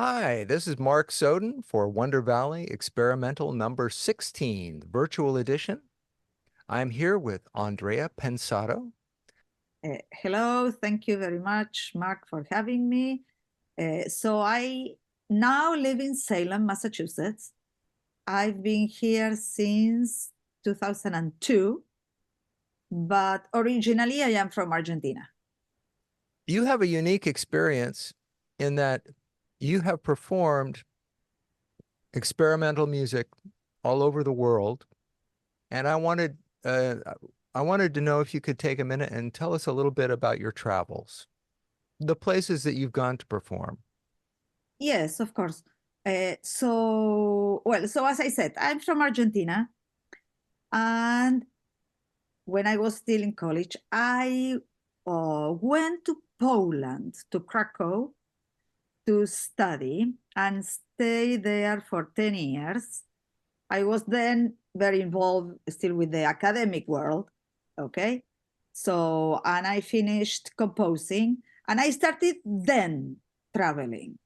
Hi, this is Mark Soden for Wonder Valley Experimental number 16, virtual edition. I'm here with Andrea Pensado. Hello, thank you very much, Mark, for having me. So I now live in Salem, Massachusetts. I've been here since 2002, but originally I am from Argentina. You have a unique experience in that you have performed experimental music all over the world, and uh, I wanted to know if you could take a minute and tell us a little bit about your travels, the places that you've gone to perform. Yes, of course. So as I said, I'm from Argentina, and when I was still in college, I went to Poland, to Krakow, to study and stay there for 10 years. I was then very involved still with the academic world. Okay. So, and I finished composing and I started then traveling.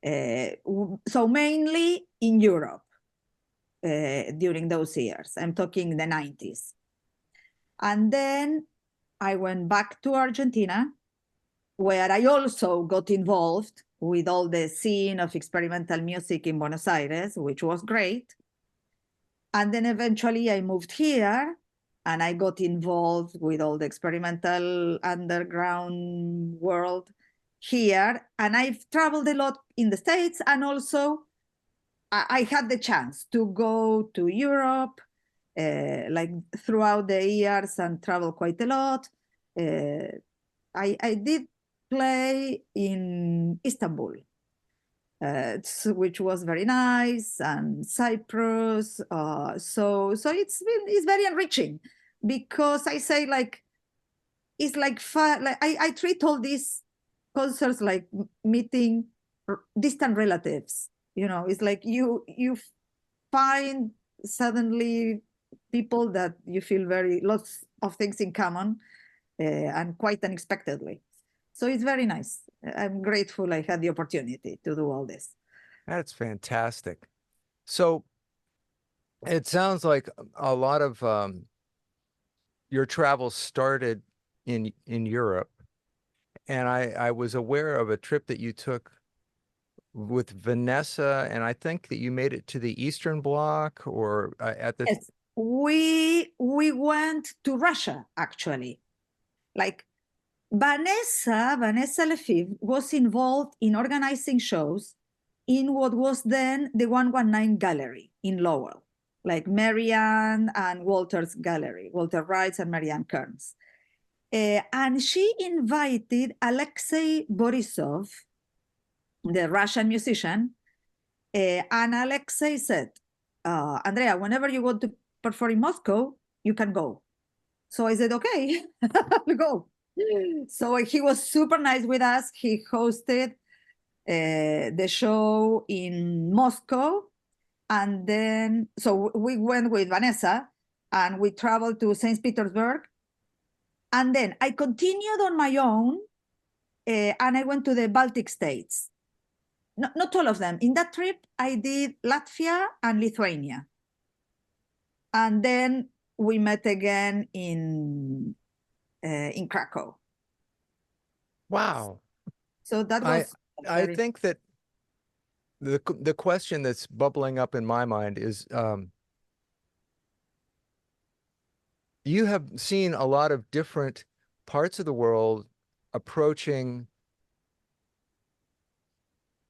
So, mainly in Europe during those years. I'm talking the 90s. And then I went back to Argentina, where I also got involved with all the scene of experimental music in Buenos Aires, which was great. And then eventually I moved here and I got involved with all the experimental underground world here. And I've traveled a lot in the States, and also I had the chance to go to Europe like throughout the years and travel quite a lot. Uh, I did play in Istanbul, which was very nice, and Cyprus. So it's very enriching, because I say, like, it's like fun. Like I treat all these concerts like meeting distant relatives. It's like you find suddenly people that you feel very lots of things in common, and quite unexpectedly. So it's very nice. I'm grateful I had the opportunity to do all this. That's fantastic. So it sounds like a lot of your travels started in Europe, and I was aware of a trip that you took with Vanessa, and I think that you made it to the Eastern Bloc or at the Yes, we went to Russia, actually. Like, Vanessa Lefebvre was involved in organizing shows in what was then the 119 Gallery in Lowell, like Marianne and Walter's gallery, Walter Wrights and Marianne Kearns. And she invited Alexei Borisov, the Russian musician, and Alexei said, Andrea, whenever you want to perform in Moscow, you can go. So I said, okay, I'll go. So he was super nice with us. He hosted the show in Moscow. And then, so we went with Vanessa and we traveled to St. Petersburg. And then I continued on my own, and I went to the Baltic states. Not all of them. In that trip, I did Latvia and Lithuania. And then we met again in Krakow. wow. So that I was I very. think that the question that's bubbling up in my mind is you have seen a lot of different parts of the world approaching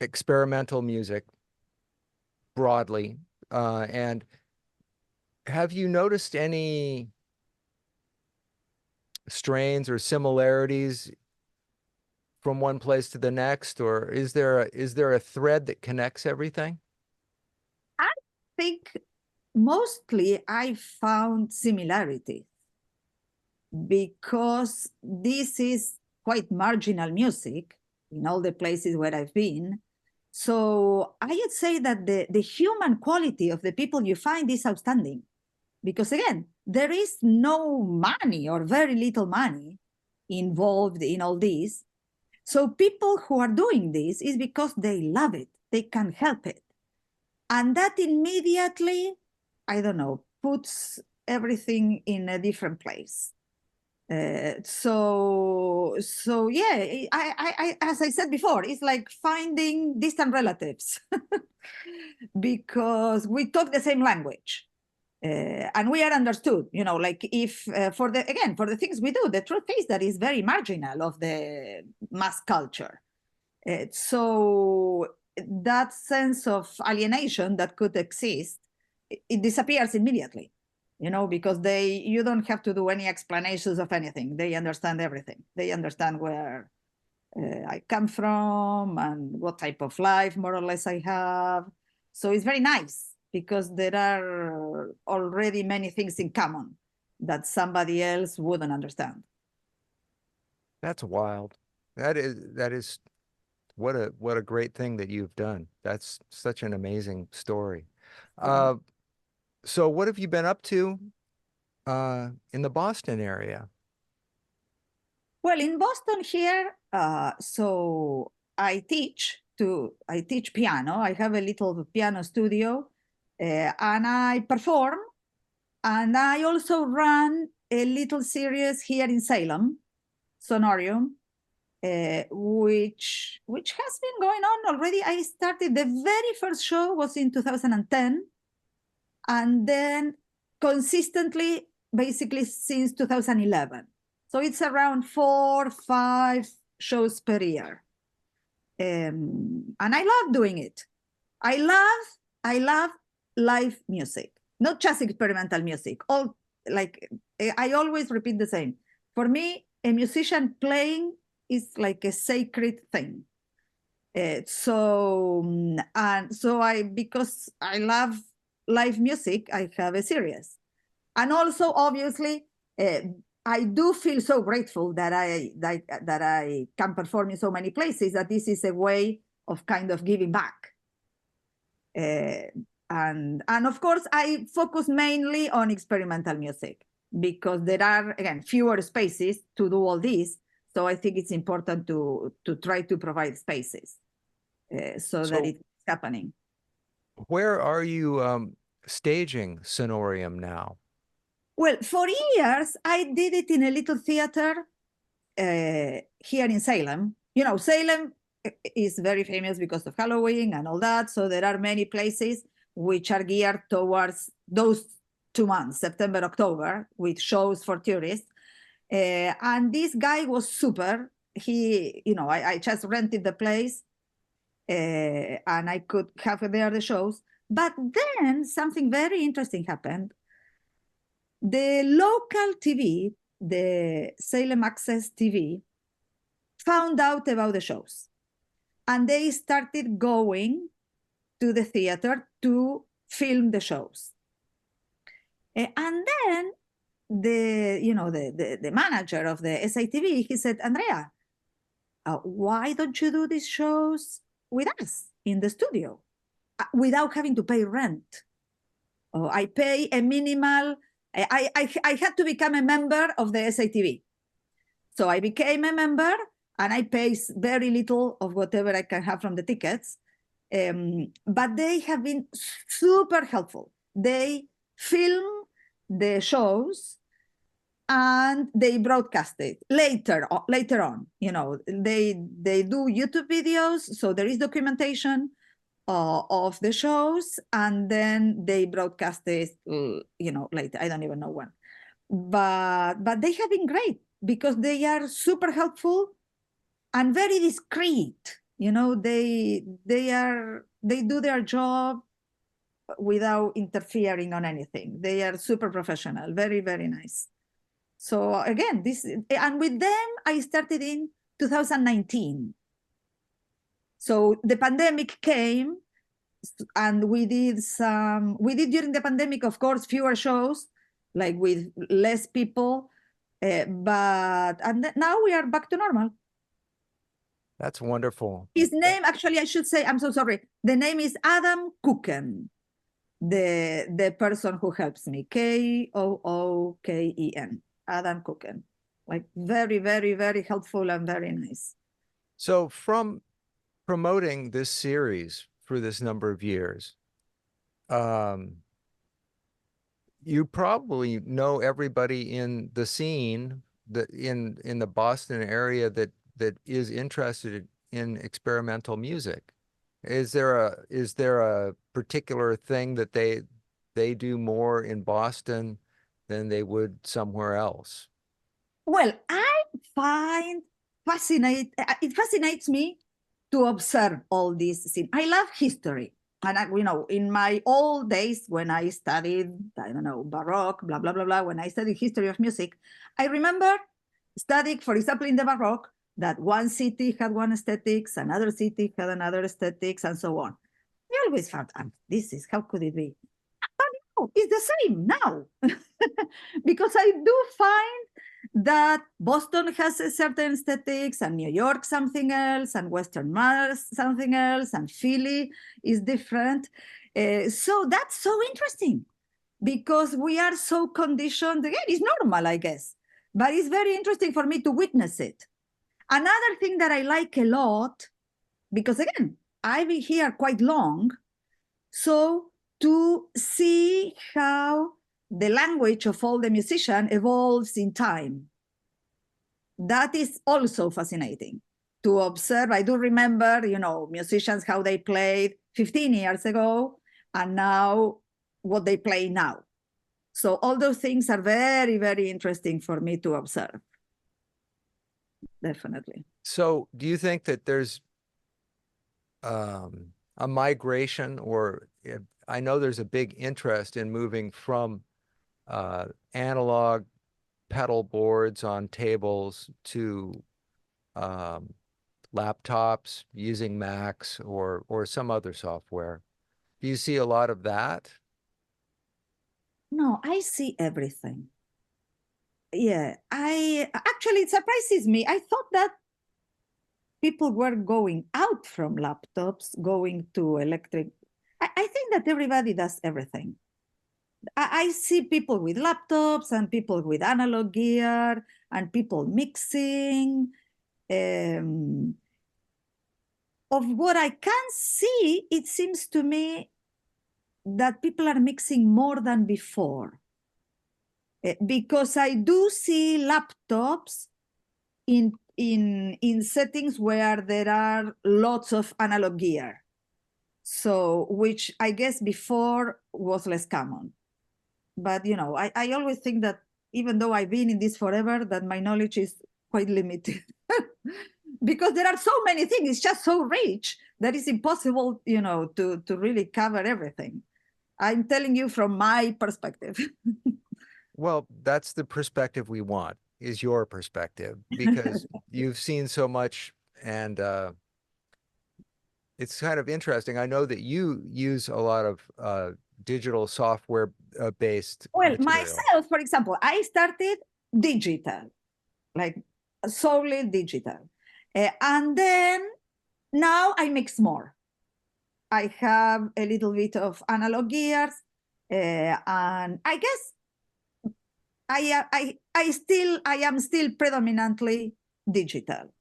experimental music broadly, and have you noticed any strains or similarities from one place to the next, or is there a thread that connects everything? I think mostly I found similarities, because this is quite marginal music in all the places where I've been. So I would say that the human quality of the people you find is outstanding, because again, there is no money or very little money involved in all this. So people who are doing this is because they love it. They can't help it. And that immediately, I don't know, puts everything in a different place. So yeah, as I said before, it's like finding distant relatives because we talk the same language. And we are understood, like if for the things we do, the truth is that is very marginal of the mass culture. So that sense of alienation that could exist, it disappears immediately, because you don't have to do any explanations of anything. They understand everything. They understand where I come from and what type of life more or less I have. So it's very nice because there are already many things in common that somebody else wouldn't understand. That's wild. That is what a great thing that you've done. That's such an amazing story. Yeah. Uh, so what have you been up to in the Boston area? Well, in Boston here, so I teach piano. I have a little piano studio, and I perform. And I also run a little series here in Salem, Sonorium, which has been going on already. I started the very first show was in 2010, and then consistently, basically since 2011. So it's around 4, 5 shows per year, and I love doing it. I love live music, not just experimental music. All like I always repeat the same. For me, a musician playing is like a sacred thing. And so I because I love live music, I have a series, and also obviously. I do feel so grateful that I can perform in so many places, that this is a way of kind of giving back. Uh, and of course, I focus mainly on experimental music because there are, again, fewer spaces to do all this. So I think it's important to try to provide spaces so that So it's happening. where are you staging Sonorium now? Well, for years, I did it in a little theater here in Salem. Salem is very famous because of Halloween and all that. So there are many places which are geared towards those 2 months, September, October, with shows for tourists. And this guy was super. I just rented the place and I could have there the shows. But then something very interesting happened. The local TV, the Salem Access TV, found out about the shows, and they started going to the theater to film the shows. And then the manager of the SITV, he said, Andrea, why don't you do these shows with us in the studio without having to pay rent? Oh, I pay a minimal. I had to become a member of the SITV. So I became a member and I pay very little of whatever I can have from the tickets. But they have been super helpful. They film the shows and they broadcast it later on. They do YouTube videos, so there is documentation of the shows, and then they broadcast it later. I don't even know when, but they have been great because they are super helpful and very discreet. They do their job without interfering on anything. They are super professional, very, very nice. So again, and with them I started in 2019. So the pandemic came, and we did during the pandemic, of course, fewer shows, like with less people, now we are back to normal. That's wonderful. His name, actually, I should say, I'm so sorry. The name is Adam Kuchen, the person who helps me, Kooken, Adam Kuchen. Like very, very, very helpful and very nice. So from promoting this series for this number of years, um, you probably know everybody in the scene that in the Boston area that is interested in experimental music. Is there a particular thing that they do more in Boston than they would somewhere else? Well, I find it fascinates me to observe all these things. I love history. And in my old days when I studied, I don't know, Baroque, blah, blah, blah, blah, when I studied history of music, I remember studying, for example, in the Baroque, that one city had one aesthetics, another city had another aesthetics, and so on. I always thought, how could it be? Oh, it's the same now. Because I do find that Boston has a certain aesthetics, and New York something else, and Western Mass something else, and Philly is different. So that's so interesting because we are so conditioned. Again, it's normal, I guess, but it's very interesting for me to witness it. Another thing that I like a lot, because again, I've been here quite long, so to see how the language of all the musicians evolves in time. That is also fascinating to observe. I do remember, musicians, how they played 15 years ago, and now what they play now. So all those things are very, very interesting for me to observe. Definitely. So do you think that there's a migration, or I know there's a big interest in moving from analog pedal boards on tables to um, laptops using Macs or some other software. Do you see a lot of that? No, I see everything. Yeah, I actually, it surprises me. I thought that people were going out from laptops, going to electric. I think that everybody does everything. I see people with laptops and people with analog gear and people mixing. Of what I can see, it seems to me that people are mixing more than before. Because I do see laptops in settings where there are lots of analog gear. So, which I guess before was less common. But I always think that even though I've been in this forever, that my knowledge is quite limited. Because there are so many things, it's just so rich that it's impossible, to really cover everything. I'm telling you from my perspective. Well, that's the perspective we want, is your perspective, because you've seen so much, and it's kind of interesting. I know that you use a lot of digital software based Well, material. myself, for example, I started digital, like solely digital. And then now I mix more. I have a little bit of analog gears, and I guess I am still predominantly digital.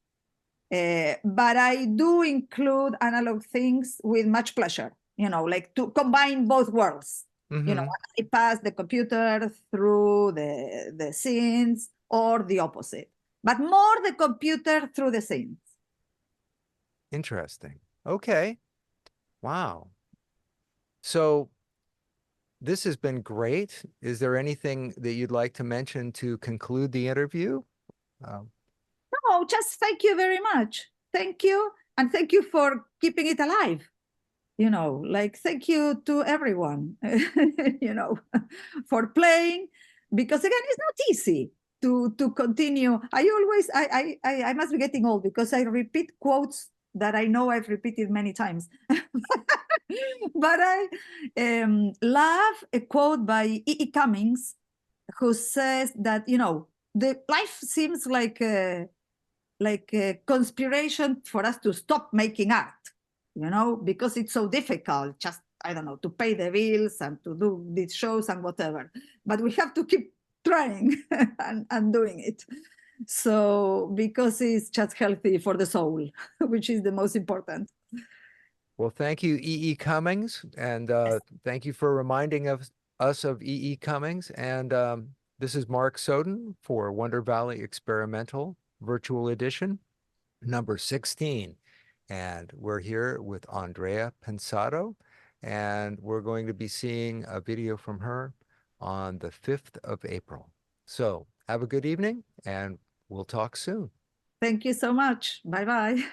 But I do include analog things with much pleasure, like to combine both worlds. Mm-hmm. I pass the computer through the scenes or the opposite, but more the computer through the scenes. Interesting. Okay. Wow. So this has been great. Is there anything that you'd like to mention to conclude the interview? Um, No, just thank you very much. Thank you. And thank you for keeping it alive. Like thank you to everyone, for playing, because again, it's not easy to continue. I must be getting old because I repeat quotes that I know I've repeated many times. But I love a quote by E. Cummings, who says that the life seems like a conspiration for us to stop making art, because it's so difficult, just, I don't know, to pay the bills and to do these shows and whatever. But we have to keep trying and doing it. So because it's just healthy for the soul, which is the most important. Well, thank you, E. E. Cummings, and Yes. thank you for reminding us of E. E. Cummings. And this is Mark Soden for Wonder Valley Experimental Virtual Edition, number 16. And we're here with Andrea Pensado, and we're going to be seeing a video from her on the 5th of April. So have a good evening, and we'll talk soon. Thank you so much. Bye bye.